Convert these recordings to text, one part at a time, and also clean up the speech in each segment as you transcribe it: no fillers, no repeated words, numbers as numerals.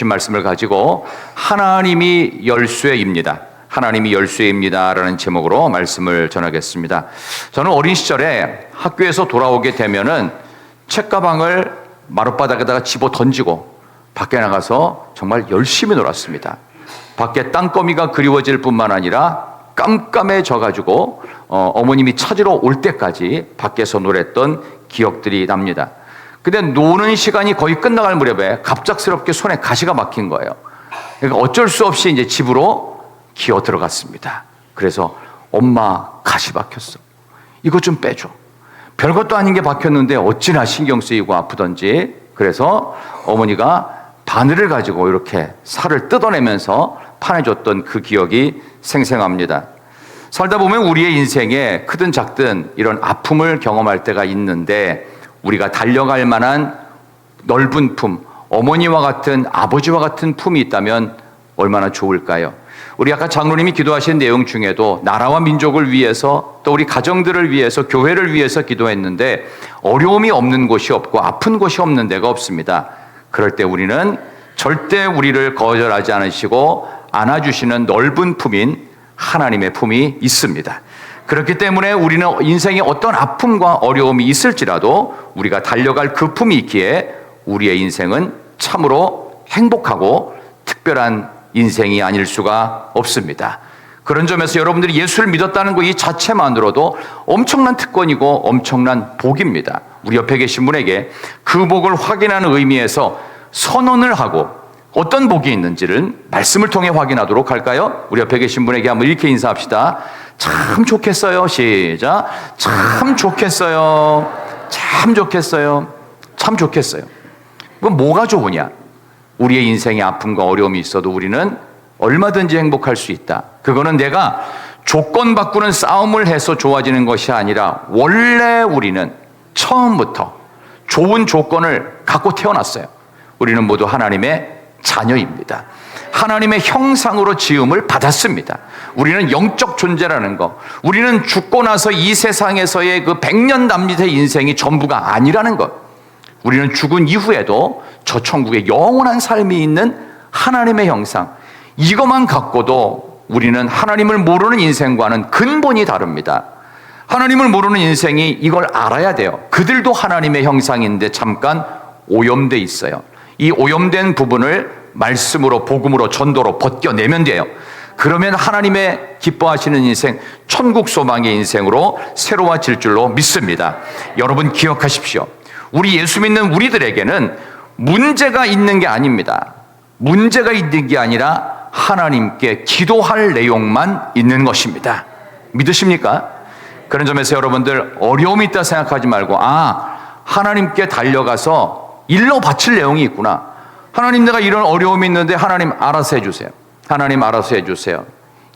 말씀을 가지고 하나님이 열쇠입니다. 하나님이 열쇠입니다라는 제목으로 말씀을 전하겠습니다. 저는 어린 시절에 학교에서 돌아오게 되면은 책가방을 마룻바닥에다가 집어 던지고 밖에 나가서 정말 열심히 놀았습니다. 밖에 땅거미가 그리워질 뿐만 아니라 깜깜해져 가지고 어머님이 찾으러 올 때까지 밖에서 놀았던 기억들이 납니다. 근데 노는 시간이 거의 끝나갈 무렵에 갑작스럽게 손에 가시가 막힌 거예요. 그러니까 어쩔 수 없이 이제 집으로 기어 들어갔습니다. 그래서 엄마, 가시 박혔어. 이거 좀 빼줘. 별것도 아닌 게 박혔는데 어찌나 신경 쓰이고 아프던지. 그래서 어머니가 바늘을 가지고 이렇게 살을 뜯어내면서 파내줬던 그 기억이 생생합니다. 살다 보면 우리의 인생에 크든 작든 이런 아픔을 경험할 때가 있는데 우리가 달려갈 만한 넓은 품, 어머니와 같은, 아버지와 같은 품이 있다면 얼마나 좋을까요? 우리 아까 장로님이 기도하신 내용 중에도 나라와 민족을 위해서, 또 우리 가정들을 위해서, 교회를 위해서 기도했는데 어려움이 없는 곳이 없고 아픈 곳이 없는 데가 없습니다. 그럴 때 우리는 절대 우리를 거절하지 않으시고 안아주시는 넓은 품인 하나님의 품이 있습니다. 그렇기 때문에 우리는 인생에 어떤 아픔과 어려움이 있을지라도 우리가 달려갈 그 품이 있기에 우리의 인생은 참으로 행복하고 특별한 인생이 아닐 수가 없습니다. 그런 점에서 여러분들이 예수를 믿었다는 것 이 자체만으로도 엄청난 특권이고 엄청난 복입니다. 우리 옆에 계신 분에게 그 복을 확인하는 의미에서 선언을 하고 어떤 복이 있는지를 말씀을 통해 확인하도록 할까요? 우리 옆에 계신 분에게 한번 이렇게 인사합시다. 참 좋겠어요. 시작. 참 좋겠어요. 참 좋겠어요. 참 좋겠어요. 그럼 뭐가 좋으냐? 우리의 인생에 아픔과 어려움이 있어도 우리는 얼마든지 행복할 수 있다. 그거는 내가 조건 바꾸는 싸움을 해서 좋아지는 것이 아니라 원래 우리는 처음부터 좋은 조건을 갖고 태어났어요. 우리는 모두 하나님의 자녀입니다. 하나님의 형상으로 지음을 받았습니다. 우리는 영적 존재라는 것, 우리는 죽고 나서 이 세상에서의 그 100년 남짓의 인생이 전부가 아니라는 것, 우리는 죽은 이후에도 저 천국에 영원한 삶이 있는 하나님의 형상, 이것만 갖고도 우리는 하나님을 모르는 인생과는 근본이 다릅니다. 하나님을 모르는 인생이 이걸 알아야 돼요. 그들도 하나님의 형상인데 잠깐 오염돼 있어요. 이 오염된 부분을 말씀으로, 복음으로, 전도로 벗겨내면 돼요. 그러면 하나님의 기뻐하시는 인생, 천국 소망의 인생으로 새로워질 줄로 믿습니다. 여러분 기억하십시오. 우리 예수 믿는 우리들에게는 문제가 있는 게 아닙니다. 문제가 있는 게 아니라 하나님께 기도할 내용만 있는 것입니다. 믿으십니까? 그런 점에서 여러분들 어려움이 있다 생각하지 말고 하나님께 달려가서 일러 바칠 내용이 있구나. 하나님, 내가 이런 어려움이 있는데 하나님 알아서 해주세요. 하나님 알아서 해주세요.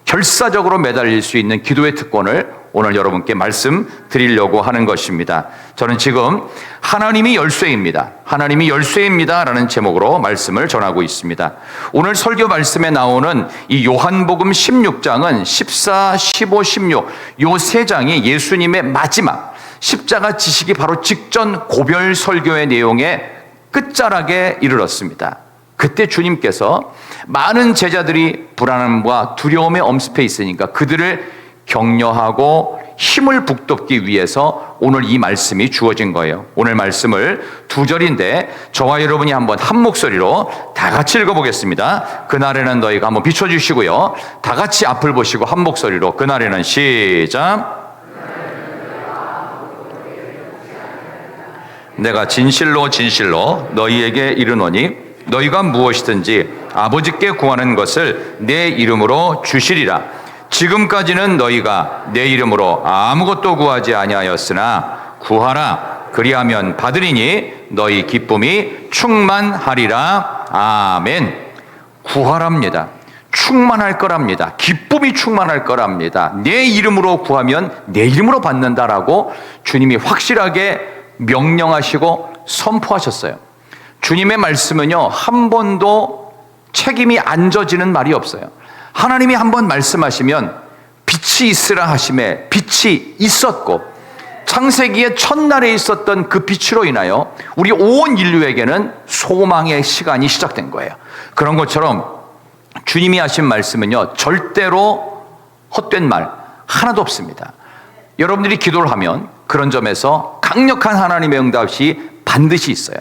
결사적으로 매달릴 수 있는 기도의 특권을 오늘 여러분께 말씀드리려고 하는 것입니다. 저는 지금 하나님이 열쇠입니다. 하나님이 열쇠입니다 라는 제목으로 말씀을 전하고 있습니다. 오늘 설교 말씀에 나오는 이 요한복음 16장은 14, 15, 16 요 세 장이 예수님의 마지막 십자가 지시기 바로 직전 고별 설교의 내용에 끝자락에 이르렀습니다. 그때 주님께서 많은 제자들이 불안함과 두려움에 엄습해 있으니까 그들을 격려하고 힘을 북돋기 위해서 오늘 이 말씀이 주어진 거예요. 오늘 말씀을 2절인데 저와 여러분이 한번 한 목소리로 다 같이 읽어보겠습니다. 그날에는 너희가 한번 비춰주시고요. 다 같이 앞을 보시고 한 목소리로 그날에는 시작. 내가 진실로 진실로 너희에게 이르노니 너희가 무엇이든지 아버지께 구하는 것을 내 이름으로 주시리라. 지금까지는 너희가 내 이름으로 아무것도 구하지 아니하였으나 구하라. 그리하면 받으리니 너희 기쁨이 충만하리라. 아멘. 구하랍니다. 충만할 거랍니다. 기쁨이 충만할 거랍니다. 내 이름으로 구하면 내 이름으로 받는다라고 주님이 확실하게 명령하시고 선포하셨어요. 주님의 말씀은요, 한 번도 책임이 안 져지는 말이 없어요. 하나님이 한 번 말씀하시면 빛이 있으라 하심에 빛이 있었고 창세기의 첫날에 있었던 그 빛으로 인하여 우리 온 인류에게는 소망의 시간이 시작된 거예요. 그런 것처럼 주님이 하신 말씀은요, 절대로 헛된 말 하나도 없습니다. 여러분들이 기도를 하면 그런 점에서 강력한 하나님의 응답이 반드시 있어요.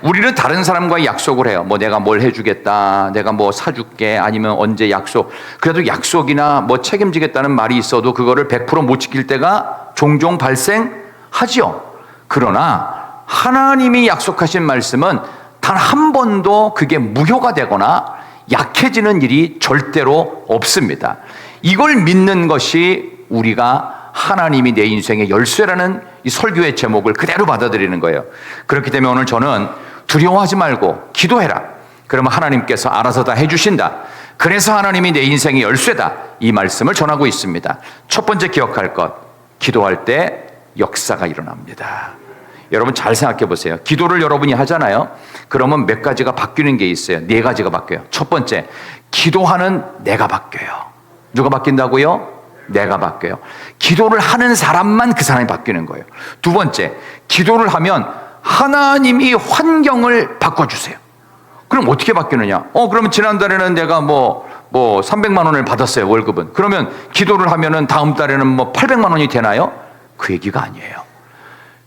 우리는 다른 사람과의 약속을 해요. 뭐 내가 뭘 해주겠다, 내가 뭐 사줄게, 아니면 언제 약속. 그래도 약속이나 뭐 책임지겠다는 말이 있어도 그거를 100% 못 지킬 때가 종종 발생하죠. 그러나 하나님이 약속하신 말씀은 단 한 번도 그게 무효가 되거나 약해지는 일이 절대로 없습니다. 이걸 믿는 것이 우리가 하나님이 내 인생의 열쇠라는 이 설교의 제목을 그대로 받아들이는 거예요. 그렇기 때문에 오늘 저는 두려워하지 말고 기도해라. 그러면 하나님께서 알아서 다 해주신다. 그래서 하나님이 내 인생의 열쇠다. 이 말씀을 전하고 있습니다. 첫 번째 기억할 것, 기도할 때 역사가 일어납니다. 여러분 잘 생각해 보세요. 기도를 여러분이 하잖아요. 그러면 몇 가지가 바뀌는 게 있어요. 네 가지가 바뀌어요. 첫 번째, 기도하는 내가 바뀌어요. 누가 바뀐다고요? 내가 바뀌어요. 기도를 하는 사람만 그 사람이 바뀌는 거예요. 두 번째, 기도를 하면 하나님이 환경을 바꿔주세요. 그럼 어떻게 바뀌느냐? 그러면 지난달에는 내가 뭐 300만 원을 받았어요, 월급은. 그러면 기도를 하면은 다음 달에는 뭐 800만 원이 되나요? 그 얘기가 아니에요.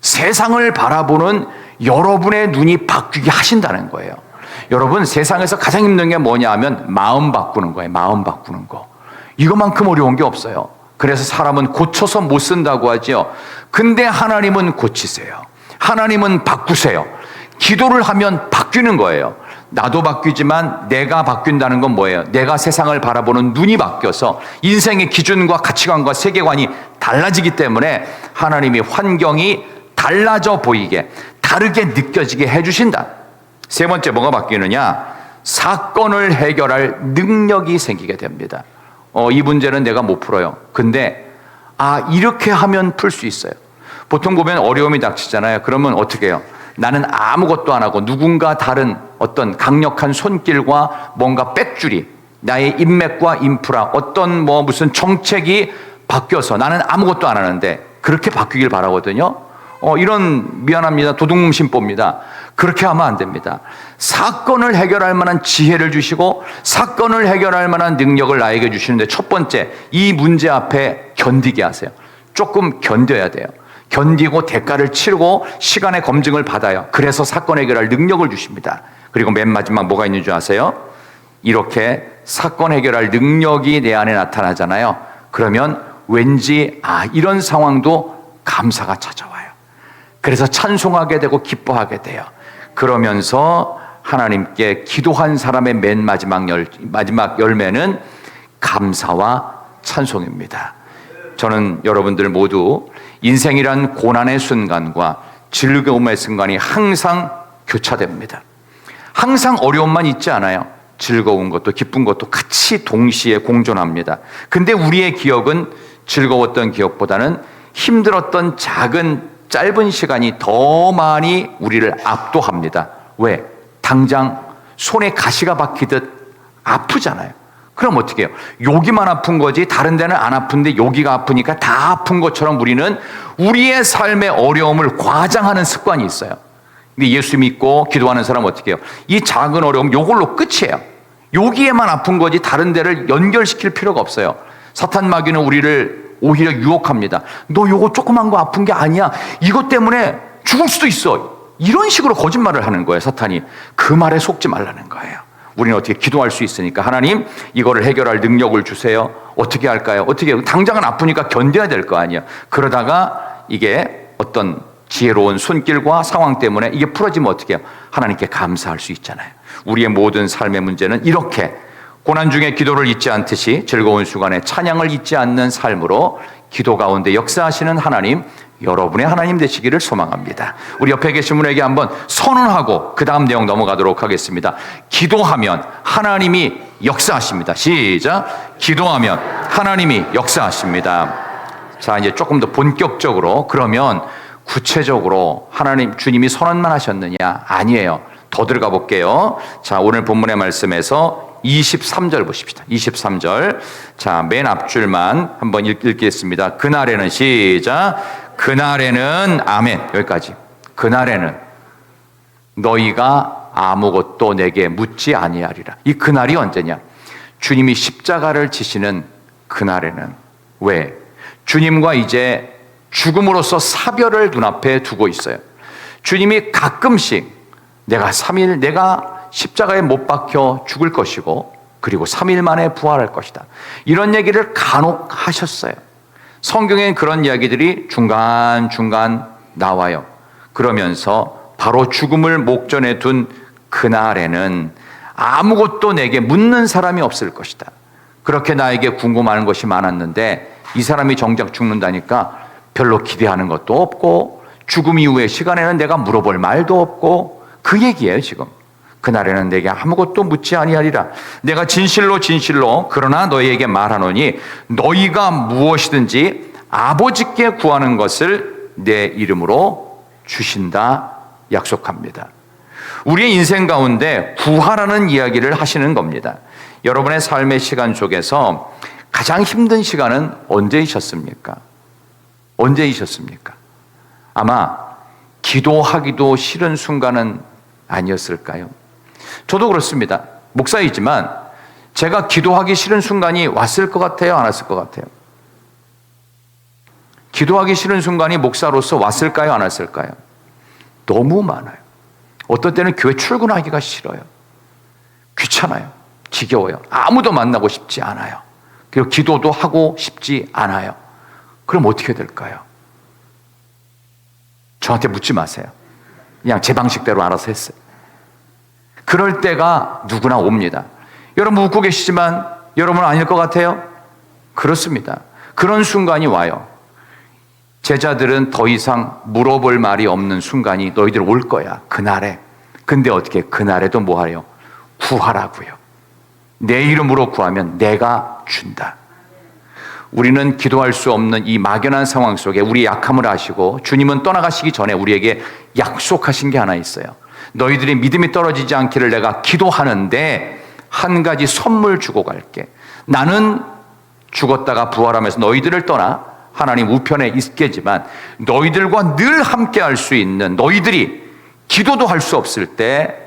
세상을 바라보는 여러분의 눈이 바뀌게 하신다는 거예요. 여러분, 세상에서 가장 힘든 게 뭐냐 하면 마음 바꾸는 거예요. 마음 바꾸는 거. 이것만큼 어려운 게 없어요. 그래서 사람은 고쳐서 못 쓴다고 하죠. 근데 하나님은 고치세요. 하나님은 바꾸세요. 기도를 하면 바뀌는 거예요. 나도 바뀌지만 내가 바뀐다는 건 뭐예요? 내가 세상을 바라보는 눈이 바뀌어서 인생의 기준과 가치관과 세계관이 달라지기 때문에 하나님이 환경이 달라져 보이게, 다르게 느껴지게 해주신다. 세 번째, 뭐가 바뀌느냐? 사건을 해결할 능력이 생기게 됩니다. 이 문제는 내가 못 풀어요. 근데 이렇게 하면 풀 수 있어요. 보통 보면 어려움이 닥치잖아요. 그러면 어떻게 해요? 나는 아무것도 안 하고 누군가 다른 어떤 강력한 손길과 뭔가 빽줄이, 나의 인맥과 인프라, 어떤 무슨 정책이 바뀌어서 나는 아무것도 안 하는데 그렇게 바뀌길 바라거든요. 이런 미안합니다. 도둑심보입니다. 그렇게 하면 안 됩니다. 사건을 해결할 만한 지혜를 주시고 사건을 해결할 만한 능력을 나에게 주시는데 첫 번째, 이 문제 앞에 견디게 하세요. 조금 견뎌야 돼요. 견디고 대가를 치르고 시간의 검증을 받아요. 그래서 사건 해결할 능력을 주십니다. 그리고 맨 마지막 뭐가 있는 줄 아세요? 이렇게 사건 해결할 능력이 내 안에 나타나잖아요. 그러면 왠지 이런 상황도 감사가 찾아와요. 그래서 찬송하게 되고 기뻐하게 돼요. 그러면서 하나님께 기도한 사람의 맨 마지막 열매는 감사와 찬송입니다. 저는 여러분들 모두 인생이란 고난의 순간과 즐거움의 순간이 항상 교차됩니다. 항상 어려움만 있지 않아요. 즐거운 것도 기쁜 것도 같이 동시에 공존합니다. 근데 우리의 기억은 즐거웠던 기억보다는 힘들었던 짧은 시간이 더 많이 우리를 압도합니다. 왜? 당장 손에 가시가 박히듯 아프잖아요. 그럼 어떻게 해요? 여기만 아픈 거지 다른 데는 안 아픈데 여기가 아프니까 다 아픈 것처럼 우리는 우리의 삶의 어려움을 과장하는 습관이 있어요. 근데 예수 믿고 기도하는 사람은 어떻게 해요? 이 작은 어려움 요걸로 끝이에요. 여기에만 아픈 거지 다른 데를 연결시킬 필요가 없어요. 사탄 마귀는 우리를 오히려 유혹합니다. 너 요거 조그만 거 아픈 게 아니야. 이것 때문에 죽을 수도 있어. 이런 식으로 거짓말을 하는 거예요, 사탄이. 그 말에 속지 말라는 거예요. 우리는 어떻게 기도할 수 있으니까 하나님 이거를 해결할 능력을 주세요. 어떻게 할까요? 당장은 아프니까 견뎌야 될 거 아니에요. 그러다가 이게 어떤 지혜로운 손길과 상황 때문에 이게 풀어지면 어떻게 해요? 하나님께 감사할 수 있잖아요. 우리의 모든 삶의 문제는 이렇게 고난 중에 기도를 잊지 않듯이 즐거운 순간에 찬양을 잊지 않는 삶으로 기도 가운데 역사하시는 하나님, 여러분의 하나님 되시기를 소망합니다. 우리 옆에 계신 분에게 한번 선언하고 그 다음 내용 넘어가도록 하겠습니다. 기도하면 하나님이 역사하십니다. 시작. 기도하면 하나님이 역사하십니다. 자, 이제 조금 더 본격적으로, 그러면 구체적으로 하나님 주님이 선언만 하셨느냐? 아니에요. 더 들어가 볼게요. 자, 오늘 본문의 말씀에서 23절 보십시다. 23절. 자, 맨 앞줄만 한번 읽겠습니다. 그날에는 시작. 그날에는 아멘. 여기까지. 그날에는 너희가 아무것도 내게 묻지 아니하리라. 이 그날이 언제냐? 주님이 십자가를 지시는 그날에는. 왜? 주님과 이제 죽음으로써 사별을 눈앞에 두고 있어요. 주님이 가끔씩 내가 십자가에 못 박혀 죽을 것이고 그리고 3일 만에 부활할 것이다. 이런 얘기를 간혹 하셨어요. 성경엔 그런 이야기들이 중간중간 나와요. 그러면서 바로 죽음을 목전에 둔 그날에는 아무것도 내게 묻는 사람이 없을 것이다. 그렇게 나에게 궁금한 것이 많았는데 이 사람이 정작 죽는다니까 별로 기대하는 것도 없고 죽음 이후의 시간에는 내가 물어볼 말도 없고 그 얘기예요. 지금 그날에는 내게 아무것도 묻지 아니하리라. 내가 진실로 그러나 너희에게 말하노니 너희가 무엇이든지 아버지께 구하는 것을 내 이름으로 주신다 약속합니다. 우리의 인생 가운데 구하라는 이야기를 하시는 겁니다. 여러분의 삶의 시간 속에서 가장 힘든 시간은 언제이셨습니까? 아마 기도하기도 싫은 순간은 아니었을까요? 저도 그렇습니다. 목사이지만 제가 기도하기 싫은 순간이 왔을 것 같아요? 안 왔을 것 같아요? 기도하기 싫은 순간이 목사로서 왔을까요? 안 왔을까요? 너무 많아요. 어떤 때는 교회 출근하기가 싫어요. 귀찮아요. 지겨워요. 아무도 만나고 싶지 않아요. 그리고 기도도 하고 싶지 않아요. 그럼 어떻게 될까요? 저한테 묻지 마세요. 그냥 제 방식대로 알아서 했어요. 그럴 때가 누구나 옵니다. 여러분 웃고 계시지만 여러분은 아닐 것 같아요? 그렇습니다. 그런 순간이 와요. 제자들은 더 이상 물어볼 말이 없는 순간이 너희들 올 거야. 그날에. 근데 어떻게 그날에도 뭐 하래요? 구하라고요. 내 이름으로 구하면 내가 준다. 우리는 기도할 수 없는 이 막연한 상황 속에 우리 약함을 아시고 주님은 떠나가시기 전에 우리에게 약속하신 게 하나 있어요. 너희들이 믿음이 떨어지지 않기를 내가 기도하는데 한 가지 선물 주고 갈게. 나는 죽었다가 부활하면서 너희들을 떠나 하나님 우편에 있겠지만 너희들과 늘 함께 할 수 있는, 너희들이 기도도 할 수 없을 때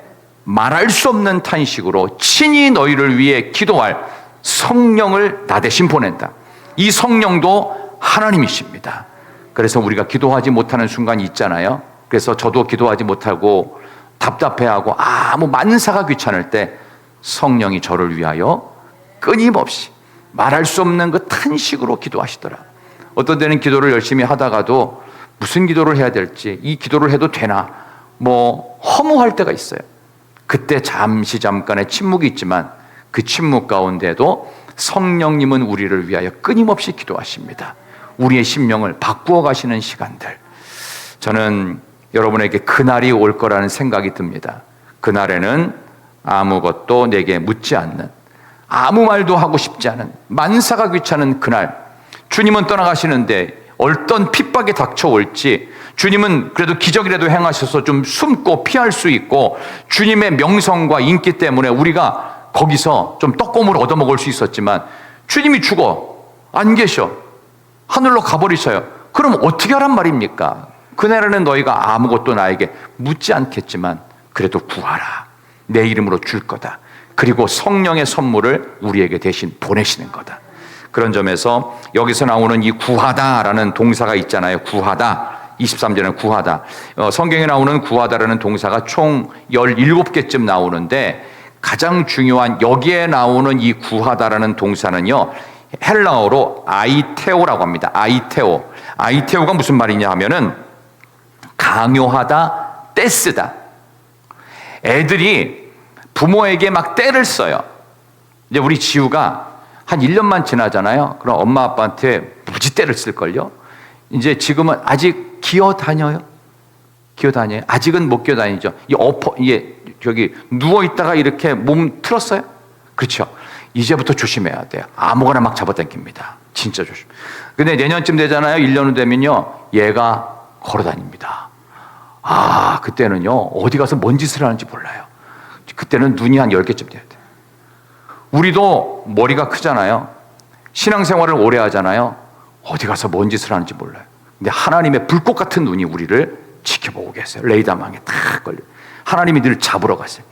말할 수 없는 탄식으로 친히 너희를 위해 기도할 성령을 나 대신 보낸다. 이 성령도 하나님이십니다. 그래서 우리가 기도하지 못하는 순간이 있잖아요. 그래서 저도 기도하지 못하고 답답해하고 아무 만사가 귀찮을 때 성령이 저를 위하여 끊임없이 말할 수 없는 그 탄식으로 기도하시더라. 어떤 때는 기도를 열심히 하다가도 무슨 기도를 해야 될지, 이 기도를 해도 되나 허무할 때가 있어요. 그때 잠깐의 침묵이 있지만 그 침묵 가운데도 성령님은 우리를 위하여 끊임없이 기도하십니다. 우리의 심령을 바꾸어 가시는 시간들. 저는 여러분에게 그날이 올 거라는 생각이 듭니다. 그날에는 아무것도 내게 묻지 않는, 아무 말도 하고 싶지 않은, 만사가 귀찮은 그날, 주님은 떠나가시는데 어떤 핍박이 닥쳐올지 주님은 그래도 기적이라도 행하셔서 좀 숨고 피할 수 있고 주님의 명성과 인기 때문에 우리가 거기서 좀 떡고물 얻어먹을 수 있었지만 주님이 죽어 안 계셔, 하늘로 가버리셔요. 그럼 어떻게 하란 말입니까? 그날에는 너희가 아무것도 나에게 묻지 않겠지만 그래도 구하라. 내 이름으로 줄 거다. 그리고 성령의 선물을 우리에게 대신 보내시는 거다. 그런 점에서 여기서 나오는 이 구하다라는 동사가 있잖아요. 구하다. 23절에는 구하다. 성경에 나오는 구하다라는 동사가 총 17개쯤 나오는데 가장 중요한 여기에 나오는 이 구하다라는 동사는요, 헬라어로 아이테오라고 합니다. 아이테오가 무슨 말이냐 하면은 강요하다, 떼쓰다. 애들이 부모에게 막 떼를 써요. 이제 우리 지우가 한 1년만 지나잖아요. 그럼 엄마 아빠한테 무지 떼를 쓸걸요. 이제 지금은 아직 기어다녀요. 아직은 못 기어다니죠. 저기 누워있다가 이렇게 몸 틀었어요. 그렇죠. 이제부터 조심해야 돼요. 아무거나 막 잡아당깁니다. 진짜 조심. 근데 내년쯤 되잖아요. 1년 후 되면요, 얘가 걸어다닙니다. 그때는요, 어디 가서 뭔 짓을 하는지 몰라요. 그때는 눈이 한 10개쯤 돼야 돼요. 우리도 머리가 크잖아요. 신앙생활을 오래 하잖아요. 어디 가서 뭔 짓을 하는지 몰라요. 근데 하나님의 불꽃 같은 눈이 우리를 지켜보고 계세요. 레이더망에 딱 걸려. 하나님이 늘 잡으러 가세요.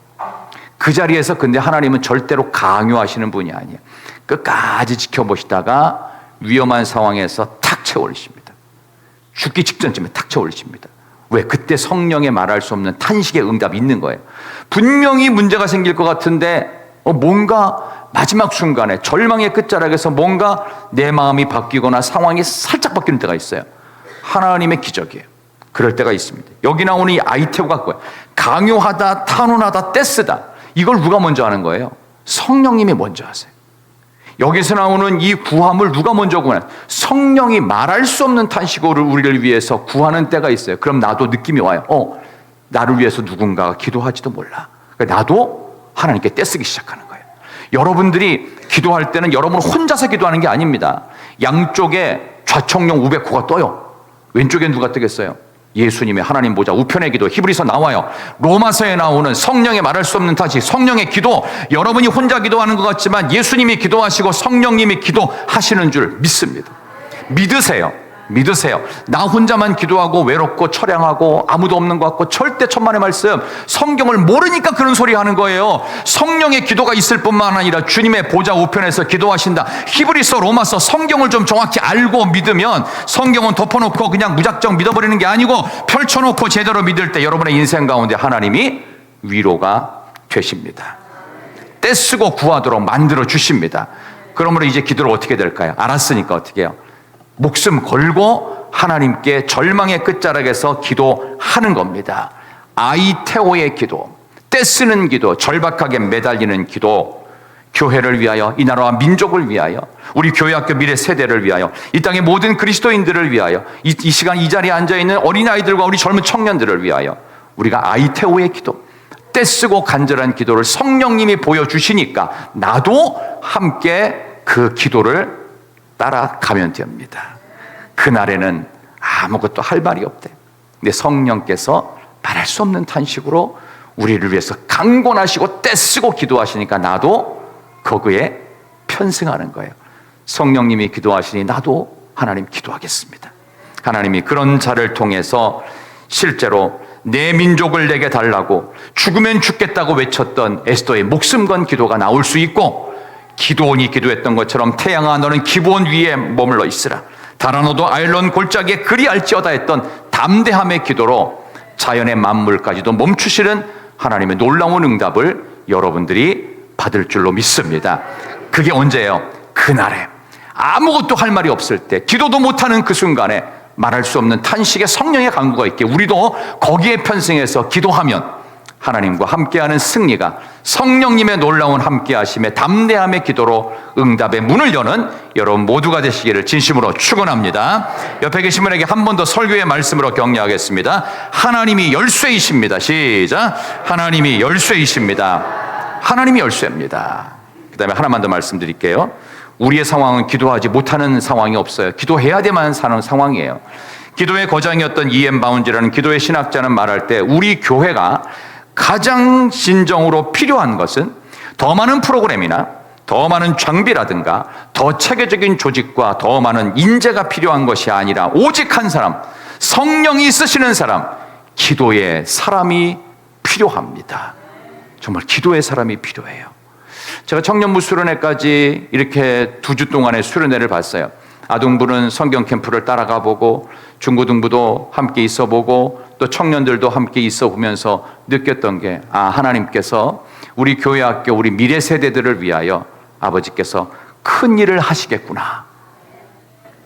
그 자리에서 근데 하나님은 절대로 강요하시는 분이 아니에요. 끝까지 지켜보시다가 위험한 상황에서 탁 채워올리십니다. 죽기 직전쯤에 탁 채워올리십니다. 왜? 그때 성령의 말할 수 없는 탄식의 응답이 있는 거예요. 분명히 문제가 생길 것 같은데 뭔가 마지막 순간에 절망의 끝자락에서 뭔가 내 마음이 바뀌거나 상황이 살짝 바뀌는 때가 있어요. 하나님의 기적이에요. 그럴 때가 있습니다. 여기 나오는 이 아이테오가 뭐예요? 강요하다, 탄원하다, 떼쓰다. 이걸 누가 먼저 하는 거예요? 성령님이 먼저 하세요. 여기서 나오는 이 구함을 누가 먼저 구하냐? 성령이 말할 수 없는 탄식으로 우리를 위해서 구하는 때가 있어요. 그럼 나도 느낌이 와요. 나를 위해서 누군가가 기도하지도 몰라. 그러니까 나도 하나님께 떼쓰기 시작하는 거예요. 여러분들이 기도할 때는 여러분 혼자서 기도하는 게 아닙니다. 양쪽에 좌청룡 우베코가 떠요. 왼쪽엔 누가 뜨겠어요? 예수님의 하나님 보좌 우편의 기도, 히브리서 나와요. 로마서에 나오는 성령의 말할 수 없는 탄식, 성령의 기도. 여러분이 혼자 기도하는 것 같지만 예수님이 기도하시고 성령님이 기도하시는 줄 믿습니다. 믿으세요. 믿으세요. 나 혼자만 기도하고 외롭고 처량하고 아무도 없는 것 같고 절대 천만의 말씀, 성경을 모르니까 그런 소리 하는 거예요. 성령의 기도가 있을 뿐만 아니라 주님의 보좌 우편에서 기도하신다. 히브리서 로마서 성경을 좀 정확히 알고 믿으면, 성경은 덮어놓고 그냥 무작정 믿어버리는 게 아니고 펼쳐놓고 제대로 믿을 때 여러분의 인생 가운데 하나님이 위로가 되십니다. 떼쓰고 구하도록 만들어 주십니다. 그러므로 이제 기도를 어떻게 될까요? 알았으니까 어떻게 해요? 목숨 걸고 하나님께 절망의 끝자락에서 기도하는 겁니다. 아이테오의 기도, 떼쓰는 기도, 절박하게 매달리는 기도, 교회를 위하여, 이 나라와 민족을 위하여, 우리 교회학교 미래 세대를 위하여, 이 땅의 모든 그리스도인들을 위하여, 이 시간 이 자리에 앉아있는 어린아이들과 우리 젊은 청년들을 위하여 우리가 아이테오의 기도, 떼쓰고 간절한 기도를 성령님이 보여주시니까 나도 함께 그 기도를 따라가면 됩니다. 그날에는 아무것도 할 말이 없대. 근데 성령께서 말할 수 없는 탄식으로 우리를 위해서 강권하시고 떼쓰고 기도하시니까 나도 거기에 편승하는 거예요. 성령님이 기도하시니 나도 하나님 기도하겠습니다. 하나님이 그런 자를 통해서 실제로 내 민족을 내게 달라고 죽으면 죽겠다고 외쳤던 에스더의 목숨 건 기도가 나올 수 있고, 기드온이 기도했던 것처럼 태양아 너는 기브온 위에 머물러 있으라, 달아 너도 아일론 골짜기에 그리할지어다 했던 담대함의 기도로 자연의 만물까지도 멈추시는 하나님의 놀라운 응답을 여러분들이 받을 줄로 믿습니다. 그게 언제예요? 그날에 아무것도 할 말이 없을 때, 기도도 못하는 그 순간에 말할 수 없는 탄식의 성령의 강구가 있게 우리도 거기에 편승해서 기도하면 하나님과 함께하는 승리가, 성령님의 놀라운 함께하심에 담대함의 기도로 응답의 문을 여는 여러분 모두가 되시기를 진심으로 축원합니다. 옆에 계신 분에게 한 번 더 설교의 말씀으로 격려하겠습니다. 하나님이 열쇠이십니다. 시작. 하나님이 열쇠이십니다. 하나님이 열쇠입니다. 그 다음에 하나만 더 말씀드릴게요. 우리의 상황은 기도하지 못하는 상황이 없어요. 기도해야만 사는 상황이에요. 기도의 거장이었던 E.M. 바운지라는 기도의 신학자는 말할 때, 우리 교회가 가장 진정으로 필요한 것은 더 많은 프로그램이나 더 많은 장비라든가 더 체계적인 조직과 더 많은 인재가 필요한 것이 아니라 오직 한 사람, 성령이 쓰시는 사람, 기도의 사람이 필요합니다. 정말 기도의 사람이 필요해요. 제가 청년부 수련회까지 이렇게 2주 동안의 수련회를 봤어요. 아동부는 성경 캠프를 따라가 보고, 중고등부도 함께 있어 보고, 또 청년들도 함께 있어 보면서 느꼈던 게, 하나님께서 우리 교회학교, 우리 미래 세대들을 위하여 아버지께서 큰 일을 하시겠구나.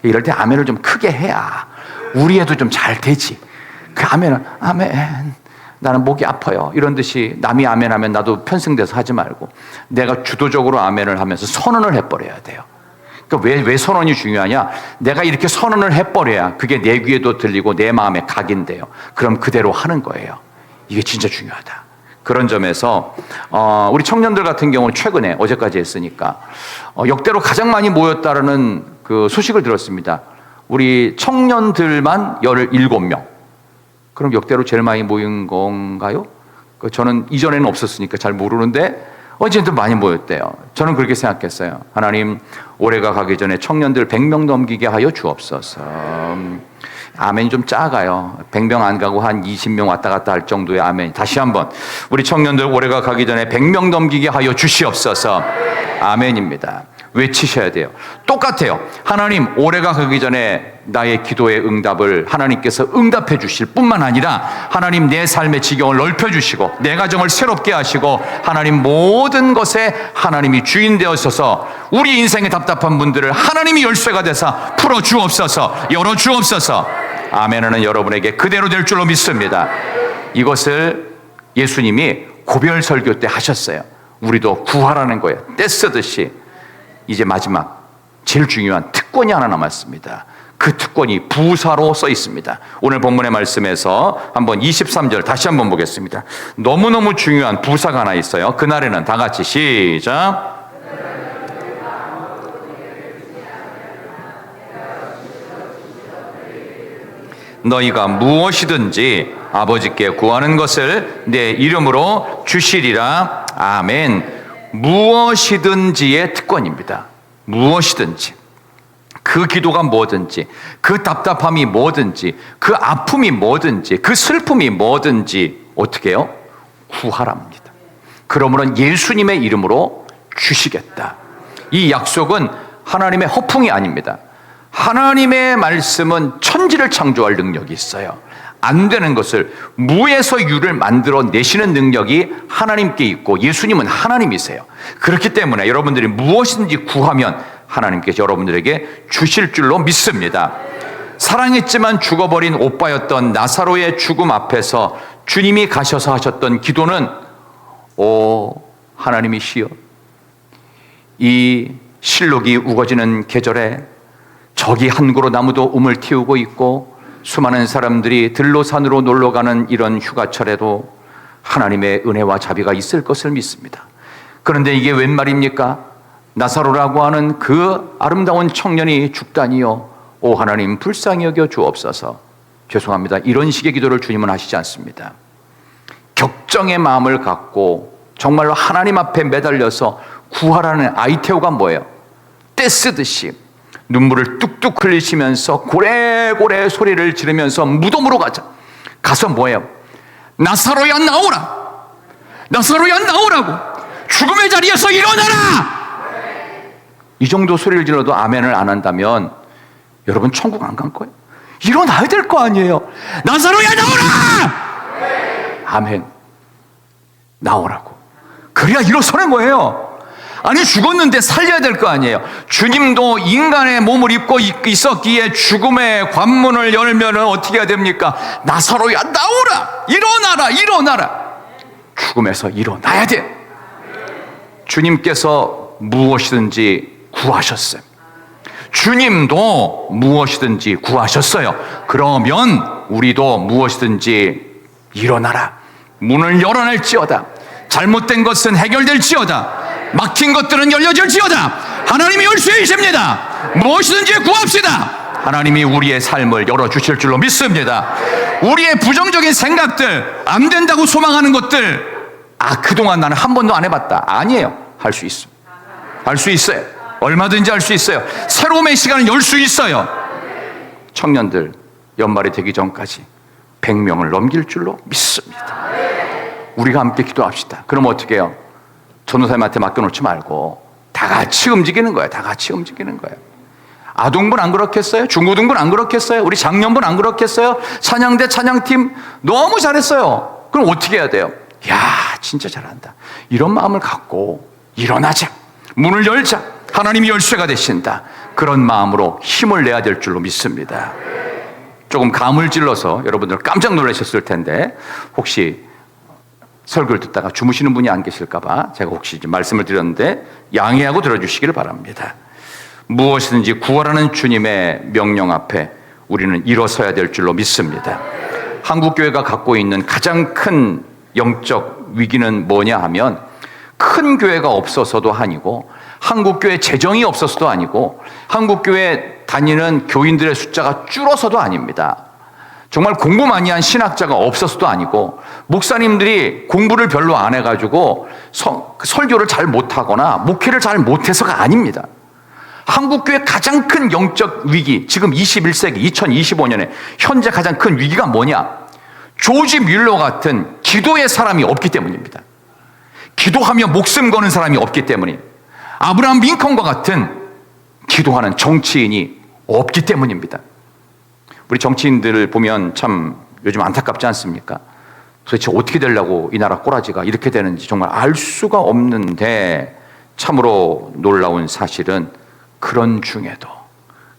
이럴 때 아멘을 좀 크게 해야 우리 애도 좀 잘 되지. 그 아멘은 아멘, 나는 목이 아파요, 이런 듯이 남이 아멘하면 나도 편승돼서 하지 말고 내가 주도적으로 아멘을 하면서 선언을 해버려야 돼요. 그러니까 왜 선언이 중요하냐? 내가 이렇게 선언을 해버려야 그게 내 귀에도 들리고 내 마음에 각인돼요. 그럼 그대로 하는 거예요. 이게 진짜 중요하다. 그런 점에서 우리 청년들 같은 경우는 최근에, 어제까지 했으니까 역대로 가장 많이 모였다라는 그 소식을 들었습니다. 우리 청년들만 17명. 그럼 역대로 제일 많이 모인 건가요? 저는 이전에는 없었으니까 잘 모르는데 어제도 많이 모였대요. 저는 그렇게 생각했어요. 하나님, 올해가 가기 전에 청년들 100명 넘기게 하여 주옵소서. 아멘이 좀 작아요. 100명 안 가고 한 20명 왔다 갔다 할 정도의 아멘. 다시 한번, 우리 청년들 올해가 가기 전에 100명 넘기게 하여 주시옵소서. 아멘입니다. 외치셔야 돼요. 똑같아요. 하나님, 올해가 가기 전에 나의 기도의 응답을 하나님께서 응답해 주실 뿐만 아니라 하나님, 내 삶의 지경을 넓혀 주시고 내 가정을 새롭게 하시고 하나님, 모든 것에 하나님이 주인 되어서서 우리 인생의 답답한 분들을 하나님이 열쇠가 되사 풀어 주옵소서, 열어 주옵소서. 아멘은 여러분에게 그대로 될 줄로 믿습니다. 이것을 예수님이 고별 설교 때 하셨어요. 우리도 구하라는 거예요. 때 쓰듯이. 이제 마지막 제일 중요한 특권이 하나 남았습니다. 그 특권이 부사로 써 있습니다. 오늘 본문의 말씀에서 한번 23절 다시 한번 보겠습니다. 너무너무 중요한 부사가 하나 있어요. 그날에는 다 같이 시작. 너희가 무엇이든지 아버지께 구하는 것을 내 이름으로 주시리라. 아멘. 무엇이든지의 특권입니다. 무엇이든지, 그 기도가 뭐든지, 그 답답함이 뭐든지, 그 아픔이 뭐든지, 그 슬픔이 뭐든지 어떻게 해요? 구하랍니다. 그러므로 예수님의 이름으로 주시겠다. 이 약속은 하나님의 허풍이 아닙니다. 하나님의 말씀은 천지를 창조할 능력이 있어요. 안 되는 것을 무에서 유를 만들어 내시는 능력이 하나님께 있고 예수님은 하나님이세요. 그렇기 때문에 여러분들이 무엇이든지 구하면 하나님께서 여러분들에게 주실 줄로 믿습니다. 사랑했지만 죽어버린 오빠였던 나사로의 죽음 앞에서 주님이 가셔서 하셨던 기도는, 오 하나님이시여, 이 실록이 우거지는 계절에 저기 한 그루 나무도 움을 틔우고 있고 수많은 사람들이 들로 산으로 놀러가는 이런 휴가철에도 하나님의 은혜와 자비가 있을 것을 믿습니다. 그런데 이게 웬 말입니까? 나사로라고 하는 그 아름다운 청년이 죽다니요, 오 하나님 불쌍히 여겨 주옵소서. 죄송합니다. 이런 식의 기도를 주님은 하시지 않습니다. 격정의 마음을 갖고 정말로 하나님 앞에 매달려서 구하라는 아이테오가 뭐예요? 떼 쓰듯이 눈물을 뚝뚝 흘리시면서 고래고래 소리를 지르면서 무덤으로 가서 뭐예요? 나사로야 나오라, 나사로야 나오라고, 죽음의 자리에서 일어나라. 이 정도 소리를 질러도 아멘을 안 한다면 여러분 천국 안 간 거예요. 일어나야 될 거 아니에요. 나사로야 나오라. 아멘. 나오라고. 그래야 일어서는 거예요. 아니 죽었는데 살려야 될 거 아니에요. 주님도 인간의 몸을 입고 있었기에 죽음의 관문을 열면은 어떻게 해야 됩니까? 나사로야 나오라, 일어나라, 일어나라. 죽음에서 일어나야 돼. 주님께서 무엇이든지 구하셨어요. 주님도 무엇이든지 구하셨어요. 그러면 우리도 무엇이든지 일어나라. 문을 열어낼지어다. 잘못된 것은 해결될지어다. 막힌 것들은 열려질지어다. 하나님이 열쇠이십니다. 무엇이든지 구합시다. 하나님이 우리의 삶을 열어주실 줄로 믿습니다. 우리의 부정적인 생각들, 안 된다고 소망하는 것들, 그동안 나는 한 번도 안 해봤다. 아니에요. 할 수 있어. 할 수 있어요. 얼마든지 할 수 있어요. 새로움의 시간을 열 수 있어요. 청년들, 연말이 되기 전까지 100명을 넘길 줄로 믿습니다. 우리가 함께 기도합시다. 그럼 어떻게 해요? 전도사님한테 맡겨놓지 말고 다 같이 움직이는 거예요. 다 같이 움직이는 거예요. 아동분 안 그렇겠어요? 중고등분 안 그렇겠어요? 우리 장년분 안 그렇겠어요? 찬양대 찬양팀 너무 잘했어요. 그럼 어떻게 해야 돼요? 야, 진짜 잘한다. 이런 마음을 갖고 일어나자. 문을 열자. 하나님이 열쇠가 되신다. 그런 마음으로 힘을 내야 될 줄로 믿습니다. 조금 감을 찔러서 여러분들 깜짝 놀라셨을 텐데 혹시 설교를 듣다가 주무시는 분이 안 계실까 봐 제가 혹시 말씀을 드렸는데 양해하고 들어주시기를 바랍니다. 무엇이든지 구하라는 주님의 명령 앞에 우리는 일어서야 될 줄로 믿습니다. 한국교회가 갖고 있는 가장 큰 영적 위기는 뭐냐 하면 큰 교회가 없어서도 아니고 한국교회 재정이 없어서도 아니고 한국교회 다니는 교인들의 숫자가 줄어서도 아닙니다. 정말 공부 많이 한 신학자가 없어서도 아니고 목사님들이 공부를 별로 안 해가지고 설교를 잘 못하거나 목회를 잘 못해서가 아닙니다. 한국교회 가장 큰 영적 위기, 지금 21세기 2025년에 현재 가장 큰 위기가 뭐냐? 조지 뮬러 같은 기도의 사람이 없기 때문입니다. 기도하며 목숨 거는 사람이 없기 때문에, 아브라함 링컨과 같은 기도하는 정치인이 없기 때문입니다. 우리 정치인들을 보면 참 요즘 안타깝지 않습니까? 도대체 어떻게 되려고 이 나라 꼬라지가 이렇게 되는지 정말 알 수가 없는데, 참으로 놀라운 사실은 그런 중에도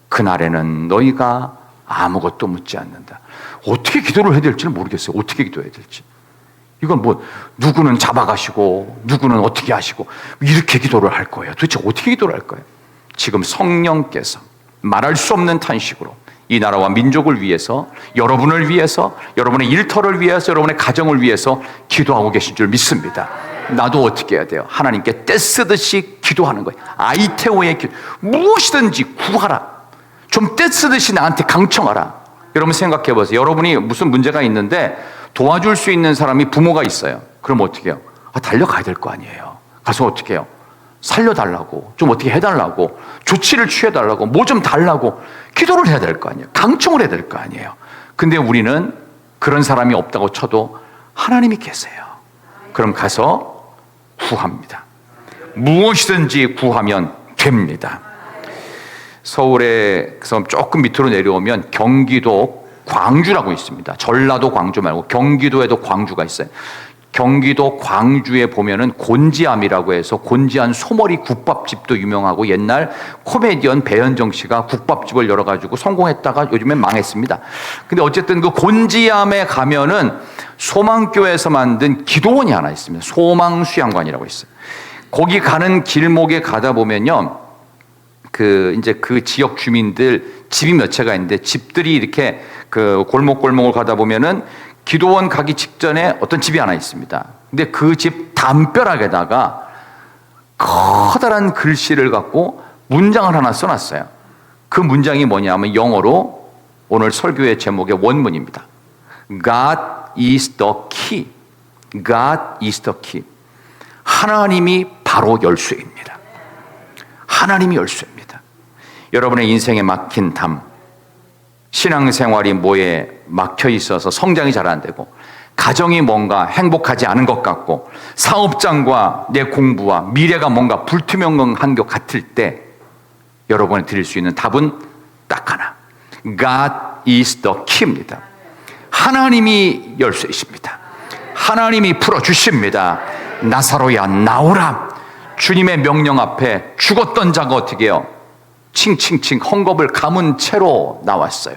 그날에는 너희가 아무것도 묻지 않는다. 어떻게 기도를 해야 될지를 모르겠어요. 어떻게 기도해야 될지. 이건 뭐 누구는 잡아가시고 누구는 어떻게 하시고 이렇게 기도를 할 거예요. 도대체 어떻게 기도를 할 거예요? 지금 성령께서 말할 수 없는 탄식으로 이 나라와 민족을 위해서, 여러분을 위해서, 여러분의 일터를 위해서, 여러분의 가정을 위해서 기도하고 계신 줄 믿습니다. 나도 어떻게 해야 돼요? 하나님께 떼쓰듯이 기도하는 거예요. 아이테오의 기도. 무엇이든지 구하라. 좀 떼쓰듯이 나한테 강청하라. 여러분 생각해 보세요. 여러분이 무슨 문제가 있는데 도와줄 수 있는 사람이 부모가 있어요. 그럼 어떻게 해요? 달려가야 될 거 아니에요. 가서 어떻게 해요? 살려달라고, 좀 어떻게 해달라고, 조치를 취해달라고, 뭐 좀 달라고 기도를 해야 될 거 아니에요. 강청을 해야 될 거 아니에요. 근데 우리는 그런 사람이 없다고 쳐도 하나님이 계세요. 그럼 가서 구합니다. 무엇이든지 구하면 됩니다. 서울에서 조금 밑으로 내려오면 경기도 광주라고 있습니다. 전라도 광주 말고 경기도에도 광주가 있어요. 경기도 광주에 보면은 곤지암이라고 해서 곤지암 소머리 국밥집도 유명하고, 옛날 코미디언 배현정 씨가 국밥집을 열어가지고 성공했다가 요즘엔 망했습니다. 근데 어쨌든 그 곤지암에 가면은 소망교회에서 만든 기도원이 하나 있습니다. 소망수양관이라고 있어요. 거기 가는 길목에 가다 보면요, 이제 그 지역 주민들 집이 몇 채가 있는데, 집들이 이렇게 그 골목골목을 가다 보면은 기도원 가기 직전에 어떤 집이 하나 있습니다. 근데 그 집 담벼락에다가 커다란 글씨를 갖고 문장을 하나 써놨어요. 그 문장이 뭐냐면 영어로 오늘 설교의 제목의 원문입니다. God is the key. God is the key. 하나님이 바로 열쇠입니다. 하나님이 열쇠입니다. 여러분의 인생에 막힌 담, 신앙생활이 뭐에 막혀 있어서 성장이 잘 안 되고, 가정이 뭔가 행복하지 않은 것 같고, 사업장과 내 공부와 미래가 뭔가 불투명한 것 같을 때 여러분이 드릴 수 있는 답은 딱 하나. God is the key입니다. 하나님이 열쇠이십니다. 하나님이 풀어주십니다. 나사로야 나오라. 주님의 명령 앞에 죽었던 자가 어떻게 해요? 칭칭칭 헝겊을 감은 채로 나왔어요.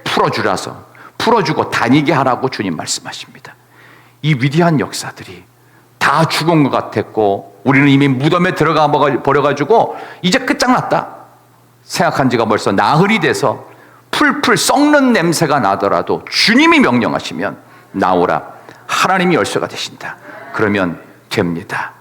풀어주라서, 풀어주고 다니게 하라고 주님 말씀하십니다. 이 위대한 역사들이 다 죽은 것 같았고, 우리는 이미 무덤에 들어가 버려가지고 이제 끝장났다 생각한 지가 벌써 나흘이 돼서 풀풀 썩는 냄새가 나더라도 주님이 명령하시면 나오라. 하나님이 열쇠가 되신다. 그러면 됩니다.